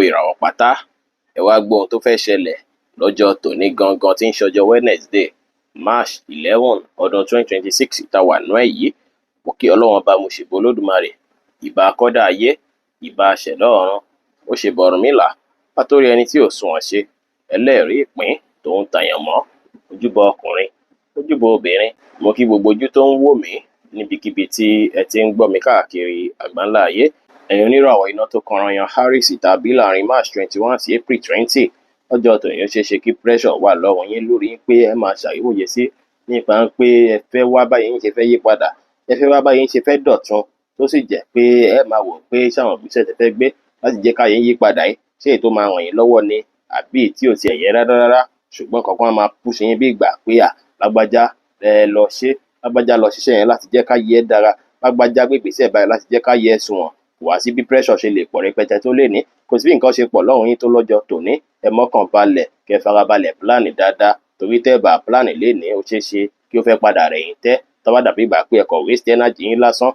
ìràwọ̀ pátá, ẹ wá gbọ́ ohun tó fẹ́ ṣẹlẹ̀ lọ́jọ́ tòní gangan tí ń ṣọjọ́ Wednesday, March 11 ọdún 2026 tá wà nú ẹ̀ yìí. Mo kí Ọlọ́run Ọba, mo ṣèbà Olódùmarè, ìbà akọ́dá ayé, ìbà aṣẹ̀dá ọ̀run, ó ṣe bọ̀rùnmìlà, pátórí ẹni tí ò sunwọ̀n ṣe, ẹlẹ́rìí ìpín tòun tàyànmọ́, ojúbọ ọkùnrin, ojúbọ obìnrin. Mo kí gbogbo ojú tó ń wò mí níbikíbi tí ẹ ti ń gbọ́ mi káàkiri àgbáńlá ayé. Ẹ̀yin oníràwọ̀ iná tó kanranyan Aries tàbí láàrin March 21 sí April 20, ọjọ́ tòní ó ṣeé ṣe kí pressure wà lọ́wọ́ yín lórí pé ẹ máa ṣàyẹ̀wòye sí nípa pé ẹ fẹ́ wá báyìí ń ṣe fẹ́ yí padà, ẹ fẹ́ wá báyìí ń ṣe fẹ́ dọ̀tun, tó sì jẹ́ pé ẹ máa wò pé ṣáwọn ìgbésẹ̀ tẹ́ fẹ́ gbé láti jẹ́ káyé yí padà yìí ṣé èyí tó máa ràn yín lọ́wọ́ ni àbí tí ò tiẹ̀ yẹ rárá, ṣùgbọ́n kankan máa push yín bí ìgbà pé lágbájá lọ ṣe, lágbájá lọ ṣiṣẹ́ yẹn láti jẹ́ káyé ẹ dára, lágbájá gbé ìgbésẹ̀ báyìí láti jẹ́ káyé ẹ sunwọ̀n. Wá sí bí pressure ṣe lè pọ̀ rẹpẹtẹ tó lè ní, kò sí bí nǹkan ṣe pọ̀ lọ́rùn yín tó lọ́jọ́ tòní. Ẹ mọ́kàn balẹ̀, kẹ́ farabalẹ̀ plan dáadáa, torí tẹ́ bá plan lénìí ó ṣeé ṣe kí ó fẹ́ padà rẹ̀yìn tẹ́ tó bá dàbí ìgbà pé ẹ kàn waste energy yín lásán.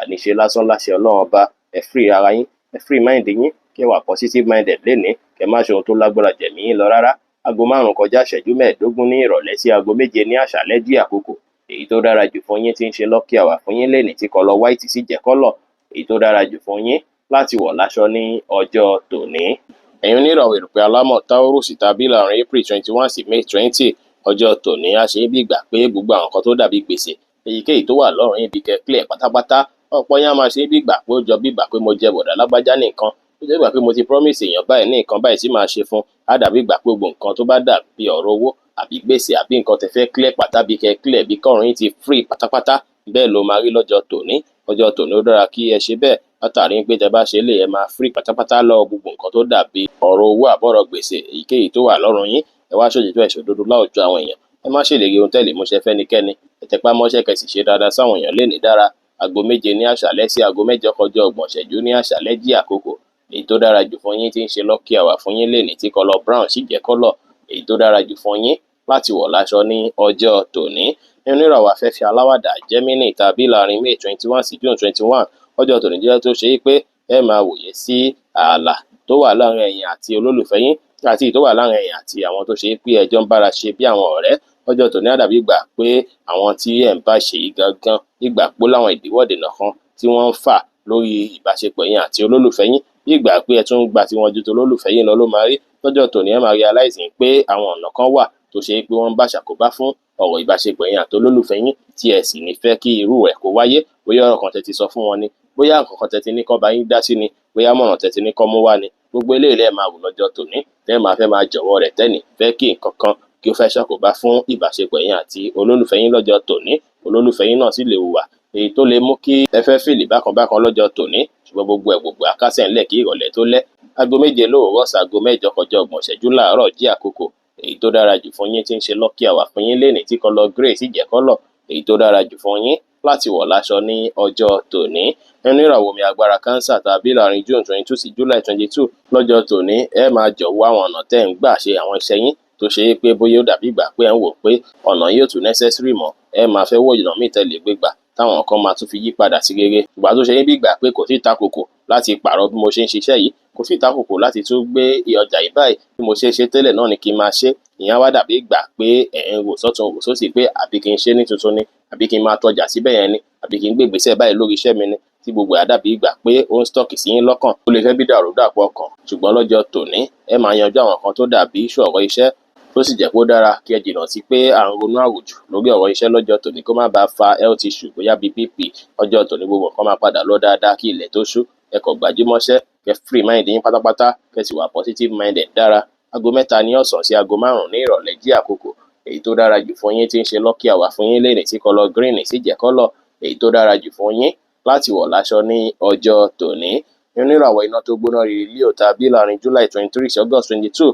Níṣe lásán láṣẹ Ọlọ́run Ọba, ẹ free ara yín, ẹ free mind yín, kẹ́ wà positive minded lénìí, kẹ́ má ṣe ohun tó lágbára jẹ̀mí yín lọ rárá. Aago 5 kọjá ìṣẹ́jú 15 ní ìrọ̀lẹ́ sí aago 7 ní àṣálẹ́ jí àkókò. Èyí tó dára jù fún yín tí ń ṣe lucky hour fún yín lénìí tí kọ́lọ̀ white sì jẹ́ kọ́lọ̀ èyí tó dára jù fún yín láti wọ̀ láṣọ ní ọjọ́ tòní. Ẹ̀yin oníràwọ̀ erùpẹ̀ alámọ̀ Taurus tàbí láàrin April 21 sí May 20, ọjọ́ tòní á ṣe bí ìgbà pé gbogbo àwọn nǹkan tó dàbí gbèsè èyíkéyìí tó wà lọ́rùn yín bí kẹ́ clear pátápátá. Ọ̀pọ̀ yín á máa ṣe bí ìgbà pé ó jọ bí ìgbà pé mo jẹ bọ̀dà lágbájá ní nǹkan, ó jẹ́ ìgbà pé mo ti promise èèyàn báyìí ní nǹkan báyìí tí máa ṣe fún, á dàbí ìgbà pé gbogbo nǹkan tó bá dàbí ọ̀rọ̀ owó àbí gbèsè àbí nǹkan tẹ́ fẹ́ clear pátá bí kẹ́ clear bí kọ́run yín ti free pátápátá. Bẹ́ẹ̀ ló máa rí lọ́jọ́ tòní. Ọjọ́ tòní ó dára kí ẹ ṣe bẹ́ẹ̀ látàrí pé tẹ́ bá ṣe lè ẹ máa free pátápátá lọ gbogbo nǹkan tó dàbí ọ̀rọ̀ owó àbọ̀rọ̀ gbèsè èyíkéyìí tó wà lọ́rùn yín. Ẹ wá ṣòtítọ́ ẹ̀ṣọ́ òdodo láwùjọ àwọn èèyàn, ẹ má ṣèlérí ohun tẹ́lẹ̀ múṣẹ fẹ́nikẹ́ni, ẹ tẹpá mọ́ṣẹ́ kẹ́ sì ṣe dáadáa sáwọn èèyàn lénìí dára. Aago 7 ní àṣálẹ́ sí aago 8 kọjá 30 ìṣẹ́jú ní àṣálẹ́ jí àkókò. Èyí tó dára jù fún yín tí ń ṣe lucky hour fún yín lénìí tí kọ́lọ̀ brown sì jẹ́ kọ́lọ̀ èyí tó dára jù fún yín láti wọ̀ láṣọ ní ọjọ́ tòní. Nínú ìràwọ̀ afẹ́fẹ́ aláwàdà Gemini tàbí láàrin May 21 sí June 21, ọjọ́ tòní jẹ́ tó ṣe pé ẹ máa wòye sí ààlà tó wà láàrin ẹ̀yin àti olólùfẹ́ yín àti tó wà láàrin ẹ̀yin àti àwọn tó ṣe pé ẹjọ́ ń bára ṣe bí àwọn ọ̀rẹ́. Ọjọ́ tòní á dàbí ìgbà pé àwọn tí ẹ̀ ń bá ṣe yìí gangan ìgbà pé láwọn ìdíwọ́ dènà kan tí wọ́n ń fà lórí ìbáṣepọ̀ yín àti olólùfẹ́ yín, bí ìgbà pé ẹ tún gba tiwọn ju olólùfẹ́ yín lọ ló máa rí. Lọ́jọ́ tòní ẹ máa realize pé àwọn ọ̀nà kan wà tó ṣe pé wọ́n ń bá ṣàkóbá fún ọ̀rọ̀ ìbáṣepọ̀ yín àti olólùfẹ́ yín tí ẹ sì ní fẹ́ kí irú ẹ̀ kó wáyé. Bóyá ọ̀rọ̀ kan tẹ́ ti sọ fún wọn ni, bóyá nǹkan kan tẹ́ ti ní kọ́ bá yín dá sí ni, bóyá mọ̀ràn tẹ́ ti ní kọ́ mú wá ni. Gbogbo eléyìí lẹ máa wò lọ́jọ́ tòní tẹ́ máa fẹ́ máa jọ̀wọ́ rẹ̀ tẹ́nì fẹ́ kí nǹkan kan kí ó fẹ́ ṣàkóbá fún ìbáṣepọ̀ yín àti olólùfẹ́ yín lọ́jọ́ tòní. Olólùfẹ́ yín náà sì lè hùwà èyí tó lè mú kí ẹ fẹ́ fìlì bákan lọ́jọ́ tòní, ṣùgbọ́n gbogbo àkásẹ̀ ńlẹ̀ kí ìrọ̀lẹ́ tó lẹ́. Aago 7 lóòrọ̀ sí aago 8 kọjá 30 ìṣẹ́jú láàárọ̀ jí àkókò. Èyí tó dára jù fún yín tí ń ṣe lucky hour fún yín lénìí tí kọ́lọ̀ grey sì jẹ́ kọ́lọ̀ èyí tó dára jù fún yín láti wọ̀ láṣọ ní ọjọ́ tòní. Nínú ìràwọ̀ mi agbára Cancer tàbí láàrin June 22 sí July 22, lọ́jọ́ tòní ẹ máa jọ̀wọ́ àwọn ọ̀nà tẹ́ ń gbà ṣe àwọn iṣẹ́ yín tó ṣe é pé bóyá ó dàbí ìgbà pé ẹ ń wò pé ọ̀nà yóò tún necessary mọ́, ẹ máa fẹ́ wò ìlànà míì tẹ́lẹ̀ gbé gbà táwọn kan máa tún fi yí padà sí rere. Ìgbà tó ṣe yín bí ìgbà pé kò tíì takòkò láti pààrọ̀ bí mo ṣe ń ṣiṣẹ́ yìí, kò tíì takòkò láti tún gbé ọjà yìí báyìí bí mo ṣe tẹ́lẹ̀ náà ni kí n máa ṣe. Ìyẹn wá dàbí ìgbà pé ẹ̀ ń wò sọ́tún wò sósì pé àbí kí n ṣe ní tuntun ni, àbí kí n máa tọjà síbẹ̀ yẹn ni, àbí kí n gbé ìgbésẹ̀ báyìí lórí iṣẹ́ mi ni, tí gbogbo ẹ̀ dàbí ìgbà pé ó ń stock sí yín lọ́kàn. Ó lè fẹ́ bí dàrúdàpọ̀ ọkàn, ṣùgbọ́n lọ́jọ́ tòní ẹ máa yanjú àwọn kan tó dàbí ìṣòro iṣẹ́ tó sì jẹ́ kó dára kí ẹ jìnnà sí pé à ń ronú àròjù lórí ọ̀rọ̀ iṣẹ́ lọ́jọ́ tòní kó má bàa fa health issue bóyá bí BP. Ọjọ́ tòní gbogbo nǹkan máa padà lọ dáadáa kí ilẹ̀ tó ṣú. Ẹ kàn gbajúmọ̀ṣẹ́, kẹ́ free mind yín pátápátá, kẹ́ sì wà positive minded dára. Aago 3 ní ọ̀sán sí aago 5 ní ìrọ̀lẹ́ jí àkókò. Èyí tó dára jù fún yín tí ń ṣe lucky hour fún yín lénìí tí kọ́lọ̀ green sì jẹ́ kọ́lọ̀ èyí tó dára jù fún yín láti wọ̀ láṣọ ní ọjọ́ tòní. Nínú ìràwọ̀ iná tó gbóná riri Leo tàbí láàrin July 23 sí August 22,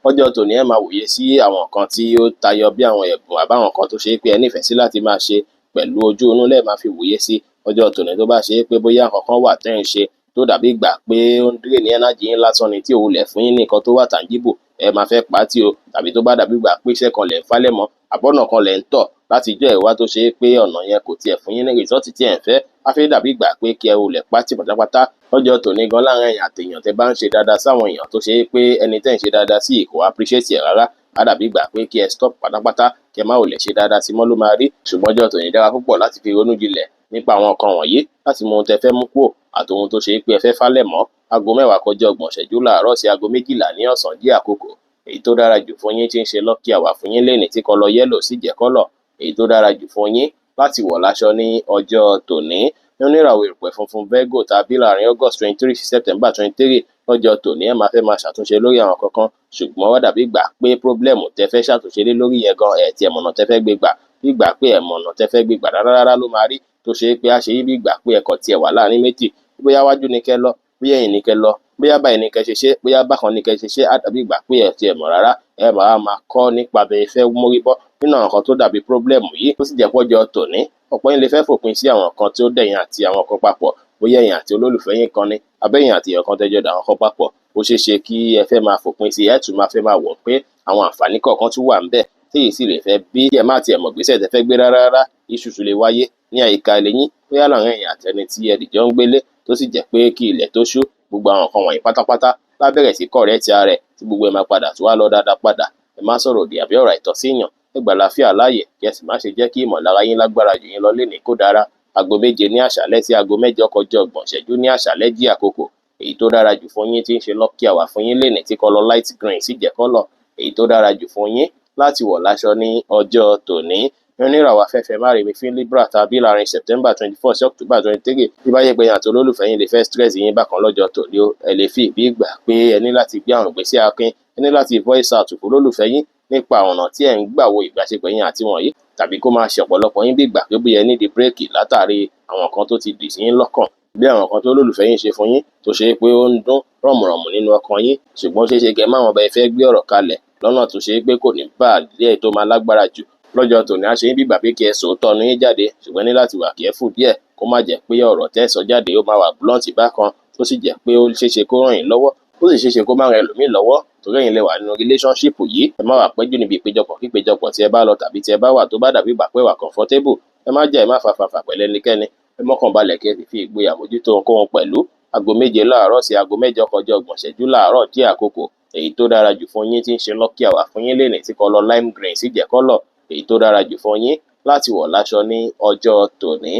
ọjọ́ tòní ẹ máa wòye sí àwọn nǹkan tí ó tayọ bí àwọn ẹ̀bùn àbáwọn kan tó ṣe pé ẹ nífẹ̀ẹ́ sí láti máa ṣe pẹ̀lú ojú inú lẹ́ẹ̀ máa fi wòye sí. Ọjọ́ tòní tó bá ṣe pé bóyá nǹkan kan wà tẹ́ ń ṣe tó dàbí ìgbà pé ó ń drain energy yín lásán ni tí òun lẹ̀ fún yín ní nǹkan tó wà tangible, ẹ máa fẹ́ pàtì o. Tàbí tó bá dàbí ìgbà pé iṣẹ́ kan lẹ̀ ń falẹ̀ mọ́ àbọ̀nà kan lẹ̀ ń tọ̀ láti jọ́ ìwá tó ṣe pé ọ̀nà yẹn kò tiẹ̀ fún yín ní result tí ẹ̀ ń fẹ́ á fẹ́ dàbí ìgbà pé kí ẹ wulẹ̀ pátì pátápátá lọ́jọ́ tòní gan láàrin ẹ̀yin àtèèyàn tẹ́ bá ń ṣe dáadáa sáwọn èèyàn tó ṣe é pé ẹni tẹ́ ń ṣe dáadáa sí kò appreciate ẹ̀ rárá á dàbí ìgbà pé kí ẹ stop pátápátá kí ẹ má wulẹ̀ ṣe dáadáa sí mọ́ ló máa rí ṣùgbọ́n ọjọ́ tòní dára púpọ̀ láti fi ronú jinlẹ̀ nípa àwọn nǹkan wọ̀nyí láti mọ ohun tẹ́ fẹ́ mú kúrò àti ohun tó ṣe é pé ẹ fẹ́ fálẹ̀ mọ́. Aago 10:30 láàárọ̀ sí aago 12 ní ọ̀sán jẹ́ àkókò èyí tó dára jù fún yín tí ń ṣe lucky hour fún yín lénìí tí kọlọ yẹ́lò sì jẹ́ kọ́lọ̀ èyí tó dára jù fún yín láti wọ̀ láṣọ ní ọjọ́ tòní. Oníràwọ̀ erùpẹ̀ funfun Virgo tàbí láàrin August 23 sí September 23 lọ́jọ́ tòní ẹ máa fẹ́ máa ṣàtúnṣe lórí àwọn kankan ṣùgbọ́n ó dàbí gbà pé problem tẹ́ fẹ́ ṣàtúnṣe lé lórí yẹn gan ẹ̀ tí ẹ̀ mọ̀nà tẹ́ fẹ́ gbé gbà bí gbà pé ẹ̀ mọ̀nà tẹ́ fẹ́ gbé gbà rárá ló máa rí tó ṣe é pé á ṣe yí bí gbà pé ẹ̀kọ́ tiẹ̀ wà láàrin méjì bóyá wájú ni kẹ́ lọ bóyá ẹ̀yìn ni kẹ́ lọ bóyá báyìí ni kẹ́ ṣe ṣe bóyá bákan ni kẹ́ ṣe ṣe á dàbí gbà pé ẹ̀ tí ẹ̀ mọ̀ rárá ẹ máa kọ́ nípa bẹ́ẹ̀ fẹ́ mórí bọ́ nínú àwọn kan tó dàbí problem yìí ó sì jẹ́ pọ́jọ́ tòní ọ̀pọ̀ yín lè fẹ́ fòpin sí àwọn kan tí ó dẹ̀yìn àti àwọn kan papọ̀ bóyá ẹ̀yin àti olólùfẹ́ yín kan ní abẹ́yìn àti ẹ̀yọ̀ kan tẹ́jọ́ dà àwọn kan papọ̀ ó ṣeé ṣe kí ẹ fẹ́ máa fòpin sí ẹ̀ tún máa fẹ́ máa wọ̀ pé àwọn àǹfààní kọ̀ọ̀kan tún wà ńbẹ̀ tí èyí sì lè fẹ́ bí ẹ má tiẹ̀ mọ̀ gbèsè tẹ́ fẹ́ gbé rárá ìṣùṣù lè wáyé ní àyíká ilé yín bóyá láàrin ẹ̀yin àti ẹni tí ẹdìjọ́ ń gbélé tó sì jẹ́ pé kí ilẹ̀ tó ṣú gbogbo àwọn nǹkan wọ̀nyí pátápátá lábẹ̀rẹ̀ sí kọ̀rẹ́ẹ̀tì ara ẹ̀ tí gbogbo ẹ̀ máa padà tó wá lọ dáadáa padà ẹ má sọ̀rọ̀ òdì àbí ọ̀rọ̀ àìtọ́sí èèyàn ẹ gbà láfíà láàyè kí ẹ sì má ṣe jẹ́ kí ìmọ̀lára yín lágbára jù yín lọ lénìí kó dára. Aago 7 ní àṣálẹ́ sí aago 8:30 ní àṣálẹ́ jí àkókò èyí tó dára jù fún yín tí ń ṣe lucky hour fún yín lénìí tí kọlọ light green sì jẹ́ kọ́lọ̀ èyí tó dára jù fún yín láti wọ̀ láṣọ ní ọjọ́ tòní. Oníràwọ̀ afẹ́fẹ́ márìmí fún Libra tàbí láàrin September 24 sí October 23 bí bá yẹ pé àti olólùfẹ́ yín lè fẹ́ stress yín bákan lọ́jọ́ tòní ẹ lè fi ìbí gbà pé ẹ ní láti gbé àwọn ìgbésẹ̀ akin ẹ ní láti voice out fún olólùfẹ́ yín nípa ọ̀nà tí ẹ̀ ń gbà wo ìbáṣepọ̀ yín àti wọ̀nyí tàbí kó máa ṣe ọ̀pọ̀lọpọ̀ yín bí ìgbà pé bóyá ẹ ní di bírèkì látàrí àwọn kan tó ti dì sí yín lọ́kàn bí àwọn kan tó olólùfẹ́ yín ṣe fún yín tó ṣe pé ó ń dún rọ̀mùrọ̀mù nínú ọkàn yín ṣùgbọ́n ṣeé ṣe kẹ́ máwọn ọba ẹ fẹ́ gbé ọ̀rọ̀ kalẹ̀ lọ́nà tó ṣe pé kò ní bá díẹ̀ tó máa lágbára jù lọ́jọ́ tòní á ṣe yín bí ìgbà pé kí ẹ sòótọ́ ọnu yín jáde ṣùgbọ́n ní láti wà careful díẹ̀ kó má jẹ́ pé ọ̀rọ̀ tẹ́ sọ jáde ó máa wà blunt bákan tó sì jẹ́ pé ó ṣeéṣe kó ràn yín lọ́wọ́ ó sì ṣeéṣe kó má ràn ẹlòmíì lọ́wọ́ torí ẹ̀yin lè wà nínú relationship yìí ẹ má wà péjú níbi ìpéjọpọ̀ kípéjọpọ̀ tí ẹ bá lọ tàbí tí ẹ bá wà tó bá dàbí ìgbà pé wà comfortable ẹ má jà ẹ má fàfàfà pẹ̀lú ẹnikẹ́ni ẹ mọ́kàn balẹ̀ kí ẹ sì fi ìgboyà mójútó ohunkóhun pẹ̀lú. Aago 7 láàárọ̀ sí aago 8:30 láàárọ̀ jẹ́ àkókò èyí tó dára jù fún yín tí ń ṣe lucky hour fún yín lénìí tí kọlọ lime green sì jẹ́ kọ́lọ̀ èyí tó dára jù fún yín láti wọ̀ láṣọ ní ọjọ́ tòní.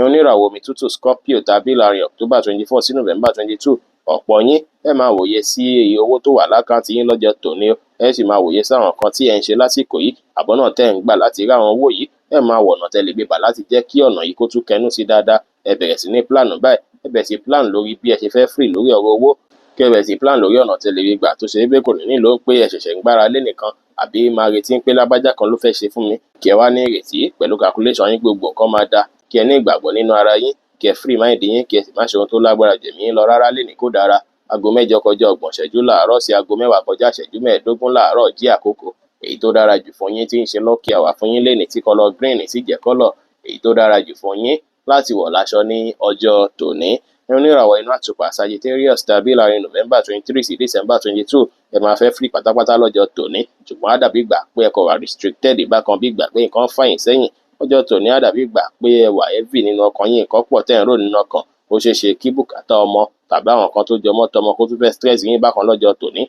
Oníràwọ̀ omi tútù Scorpio tàbí láàrin October 24 sí November 22 ọ̀pọ̀ yín ẹ máa wòye sí iye owó tó wà lákàntì yín lọ́jọ́ tòní ẹ sì máa wòye sáwọn kan tí ẹ ń ṣe lásìkò yìí àbọ̀nà tẹ́ ń gbà láti rí àwọn owó yìí ẹ máa wọ̀nà tẹ́lẹ̀ gbé bà láti jẹ́ kí ọ̀nà yìí kó tún kẹnu sí dáadáa ẹ bẹ̀rẹ̀ sí ní plan báyìí ẹ bẹ̀rẹ̀ sí plan lórí bí ẹ ṣe fẹ́ free lórí ọ̀rọ̀ owó kí ẹ bẹ̀rẹ̀ sí plan lórí ọ̀nà tẹ́lẹ̀ gbé gbà tó ṣe é pé kò ní nílò pé ẹ ṣẹ̀ṣẹ̀ ń gbára lé nìkan àbí máa retí pé lágbájá kan ló fẹ́ ṣe fún mi kí ẹ wá ní ìrètí pẹ̀lú calculation yín gbogbo nǹkan máa da kí ẹ ní ìgbàgbọ́ nínú ara yín kí ẹ free mind yín kí ẹ sì má ṣe ohun tó lágbára jẹ̀mí yín lọ rárá lénìí kó dára. Aago 8:30 láàárọ̀ sí aago 10:15 láàárọ̀ jí àkókò èyí tó dára jù fún yín tí ń ṣe lucky hour fún yín lénìí tí kọlọ green sì jẹ́ kọ́lọ̀ èyí tó dára jù fún yín láti wọ̀ láṣọ ní ọjọ́ tòní. Oníràwọ̀ inú àtùpà Sagittarius tàbí láàrin November 23 sí December 22 ẹ máa fẹ́ free pátápátá lọ́jọ́ tòní ṣùgbọ́n á dàbí gbà pé ẹ kò wà restricted bákan bí gbà pé nǹkan fàyìn sẹ́yìn ọjọ́ tòní á dàbí gbà pé ẹ wà heavy nínú ọkàn yín nǹkan pọ̀ tẹ́ ń rò nínú ọkàn ó ṣeé ṣe kí bùkátà ọmọ tàbí àwọn kan tó jọmọ́ tọmọ kó tún fẹ́ stress yín bákan lọ́jọ́ tòní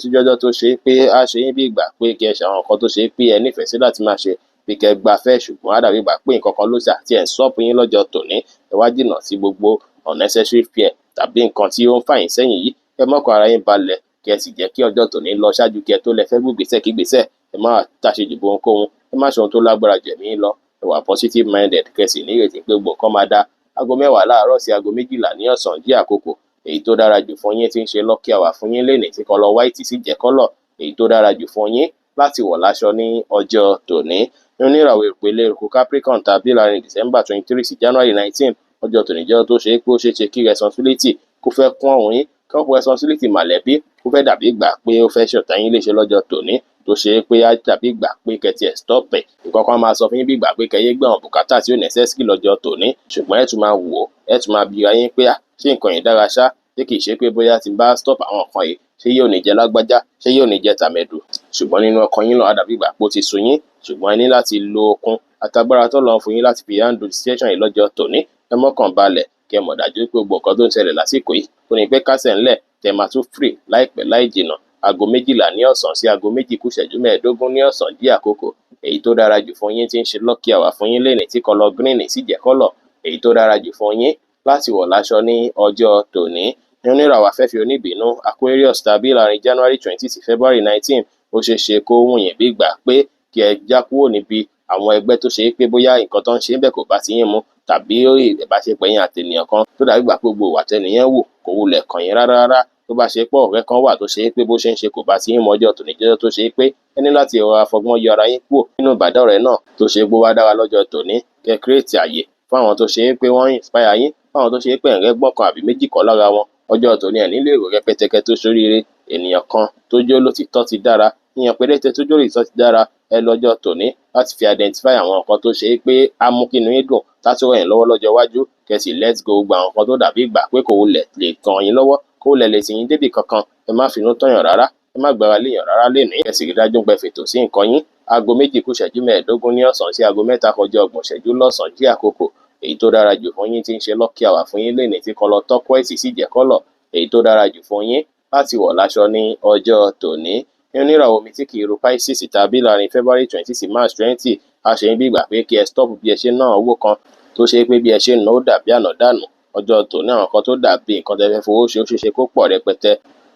sí jọjọ́ tó ṣe pé á ṣe yín bí ìgbà pé kí ẹ ṣe àwọn kan tó ṣe pé ẹ nífẹ̀ẹ́ sí láti máa ṣe bí kẹ́ gbafẹ́ ṣùgbọ́n á dàbí gbà pé nǹkan kan ló ṣe àti ẹ̀ ń sọ́ọ̀pù yín lọ́jọ́ tòní ẹ wá jìnnà sí gbogbo unnecessary fear tàbí nǹkan tí ó ń fàyìn sẹ́yìn yìí ẹ mọ́kàn ara yín balẹ̀ kí ẹ sì jẹ́ kí ọjọ́ tòní lọ ṣáájú kí ẹ tó lẹ fẹ́ gbé gbèsè kí gbèsè ẹ má tàṣejù bo ohunkóhun ẹ má ṣe ohun tó lágbára jẹ̀mí lọ ẹ wà positive minded kẹ́ sì ní ìrètí pé gbogbo nǹkan máa dá. Aago 10 láàárọ̀ sí aago 12 ní ọ̀sán jí àkókò èyí tó dára jù fún yín tí ń ṣe lucky hour fún yín lénìí tí kọlọ white sì jẹ́ kọ́lọ̀ èyí tó dára jù fún yín láti wọ̀ láṣọ ní ọjọ́ tòní. Oníràwọ̀ ìpele eruku Capricorn tàbí láàrin December 23 sí January 19 ọjọ́ tòní jẹ́ tó ṣe é pé ó ṣeé ṣe kí responsibility kó fẹ́ kún ọ̀hún yín kọ́pọ̀ responsibility mọ̀lẹ́bí kó fẹ́ dàbí gbà pé ó fẹ́ ṣọ̀tá yín léṣe lọ́jọ́ tòní tó ṣe é pé á dàbí gbà pé kẹtì ẹ̀ stop ẹ̀ nǹkan kan máa sọ fún yín bí gbà pé kẹyé gbé àwọn bùkátà tí ó necessary lọ́jọ́ tòní ṣùgbọ́n ẹ tún máa wò ó ẹ tún máa bira yín pé ṣé nǹkan yìí dára ṣá ṣé kìí ṣe pé bóyá tí n bá stop àwọn nǹkan yìí ṣé yóò ní jẹ lágbájá ṣé yóò ní jẹ tàmẹ̀dù ṣùgbọ́n nínú ọkàn yín náà á dàbí gbà pé ó ti sú yín ṣùgbọ́n ẹ ní láti lo okun àtagbára tó lọ fún yín láti fi handle situation yìí lọ́jọ́ tòní ẹ mọ́kàn balẹ̀ kí ẹ mọ̀ dájú pé gbogbo nǹkan tó ń ṣẹlẹ̀ lásìkò yìí kò ní pẹ́ kásẹ̀ ńlẹ̀ tẹ́ máa tún free láìpẹ́ láì jìnnà. Aago 12 ní ọ̀sán sí aago 2 kù ìṣẹ́jú 15 ní ọ̀sán jí àkókò èyí tó dára jù fún yín tí ń ṣe lucky hour fún yín lénìí tí kọlọ green sì jẹ́ kọ́lọ̀ èyí tó dára jù fún yín láti wọ̀ láṣọ ní ọjọ́ tòní. Oníràwọ̀ afẹ́fẹ́ oníbínú Aquarius tàbí láàrin January 20 sí February 19 ó ṣeé ṣe kó wùn yín bí ìgbà pé kí ẹ já kúrò níbi àwọn ẹgbẹ́ tó ṣe é pé bóyá nǹkan tó ń ṣe bẹ́ẹ̀ kò bá ti yín mu tàbí ìbáṣepọ̀ yín àtènìyàn kan tó dàbí ìgbà pé gbogbo ìwà tẹ́nìyàn wù kò wulẹ̀ kàn yín rárá. Tó bá ṣe pé ọ̀rẹ́ kan wà tó ṣe é pé bó ṣe ń ṣe kò bá ti yín mọ ọjọ́ tòní jẹ́ tó ṣe é pé ẹ ní láti rọra fọgbọ́n yọ ara yín kúrò nínú ìbádọ́rẹ̀ẹ́ náà tó ṣe gbó wá dára lọ́jọ́ tòní kẹ́ create àyè fún àwọn tó ṣe é pé wọ́n inspire yín fún àwọn tó ṣe é pé ẹ̀rẹ́ gbọ́n kan àbí méjì kọ́ lára wọn ọjọ́ tòní ẹ̀ nílò èrò rẹpẹtẹkẹ tó ṣoríire ènìyàn kan tó jó lótìtọ́ ti dára ìyàn péréte tó jó lótìtọ́ ti dára ẹ lọ́jọ́ tòní láti fi identify àwọn nǹkan tó ṣe é pé á mú kí inú yín dùn láti ràn yín lọ́wọ́ lọ́jọ́ iwájú kẹ́sì let's go gba àwọn nǹkan tó dàbí ìgbà pé kò wulẹ̀ lè kàn yín lọ́wọ́ kó wulẹ̀ lè tì yín débì kankan ẹ má finú tọ̀yàn rárá ẹ má gbára léèyàn rárá lénìí kẹ́sì rí dájú pé fètò sí nǹkan yín aago 2 kù ìṣẹ́jú 15 ní ọ̀sán sí aago 3 kọjá 30 ìṣẹ́jú lọ́sàn-án jí àkókò èyí tó dára jù fún yín tí ń ṣe lucky hour fún yín lénìí tí kọlọ turquoise sì jẹ́ kọ́lọ̀ èyí tó dára jù fún yín láti wọ̀ láṣọ ní ọjọ́ tòní. Oníràwọ̀ omi tí kì í ru Pisces tàbí láàrin February 20 sí March 20 a ṣe ń bí ìgbà pé kí ẹ stop bí ẹ ṣe ná owó kan tó ṣe pé bí ẹ ṣe ná ó dàbí ànádànù ọjọ́ tòní àwọn kan tó dàbí nǹkan tẹ́ fẹ́ fowó ṣe ó ṣeéṣe kó pọ̀ rẹpẹtẹ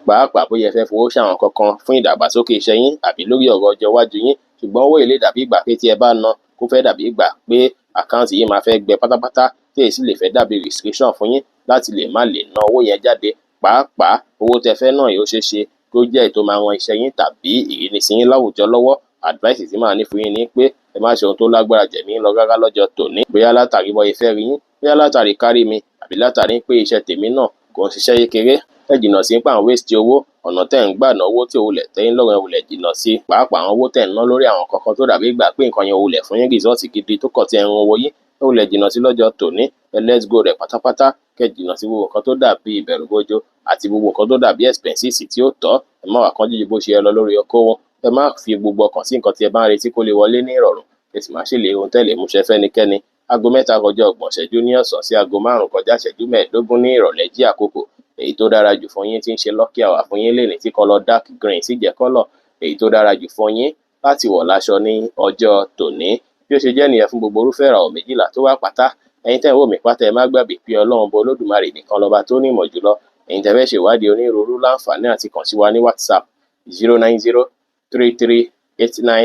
pàápàá bóyá ẹ fẹ́ fowó ṣe àwọn kankan fún ìdàgbàsókè iṣẹ́ yín àbí lórí ọ̀rọ̀ ọjọ́ iwájú yín ṣùgbọ́n owó èlé dàbí ìgbà pé tí ẹ bá ná kó fẹ́ dàbí ìgbà pé àkáǹtì yìí máa fẹ́ gbẹ pátápátá tí èyí sì lè fẹ́ dàbí restriction fún yín láti lè má lè ná owó yẹn jáde pàápàá owó tẹ́ fẹ́ náà yóò ṣeéṣe kó jẹ́ ètò máa ran iṣẹ́ yín tàbí ìrínisí yín láwùjọ lọ́wọ́ advice tí màá ní fún yín ni pé ẹ má ṣe ohun tó lágbára jẹ̀mí lọ rárá lọ́jọ́ tòní bóyá látàrí bọ́ ìfẹ́ rí yín bóyá látàrí kárí mi àbí látàrí pé iṣẹ́ tèmi náà kò ń ṣiṣẹ́ kékeré ẹ jìnnà sí pé àwọn waste owó ọ̀nà tẹ́ ń gbà ná owó tí òwúlẹ̀ tẹ́yìn lọ́rùn ẹ̀wùlẹ̀ jìnnà sí pàápàá àwọn owó tẹ́ ń ná lórí àwọn kankan tó dàbí ìgbà pé nǹkan yẹn òwúlẹ̀ fún yín rìsọ́ọ̀tì gidi tó kọ̀ tí ẹ ń owó yín òwúlẹ̀ jìnnà sí lọ́jọ́ tòní ẹ let's go rẹ̀ pátápátá kẹ́ jìnnà sí gbogbo nǹkan tó dàbí ìbẹ̀rùbojo àti gbogbo nǹkan tó dàbí expenses tí ó tọ́ ẹ má wà kán jíjí bó ṣe ẹ lọ lórí ọkọ̀ wọn ẹ má fi gbogbo ọkàn sí nǹkan tí ẹ bá ń retí kó lè wọlé ní ìrọ̀rùn ẹ sì má ṣe lè ohun tẹ́lẹ̀ múṣẹ́ fẹ́nikẹ́ni aago 3 kọjá 30 ìṣẹ́jú ní ọ̀sán sí aago 5 kọjá ìṣẹ́jú 15 ní ìrọ̀lẹ́ jí àkókò èyí tó dára jù fún yín tí ń ṣe lucky hour fún yín lénìí tí kọlọ dark green sì jẹ́ kọ́lọ̀ èyí tó dára jù fún yín láti wọ̀ láṣọ ní ọjọ́ tòní bí ó ṣe jẹ́ nìyẹn fún gbogbo orúfẹ́ ìràwọ̀ méjìlá tó wà pátá ẹ̀yin tẹ́ ń wò mí pátá ẹ má gbàgbé pé Ọlọ́run bọ Olódùmarè nìkan lọ́ba tó ní ìmọ̀ jùlọ ẹ̀yin tẹ́ fẹ́ ṣèwádìí onírúurú láǹfààní àti kàn sí wa ní WhatsApp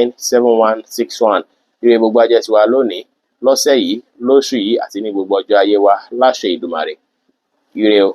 09033897161 ire gbogbo ajẹ́ tiwa lónìí lọ́sẹ̀ yìí lóṣù yìí àti ní gbogbo ọjọ́ ayé wa láṣẹ Ìdùmarè ire o.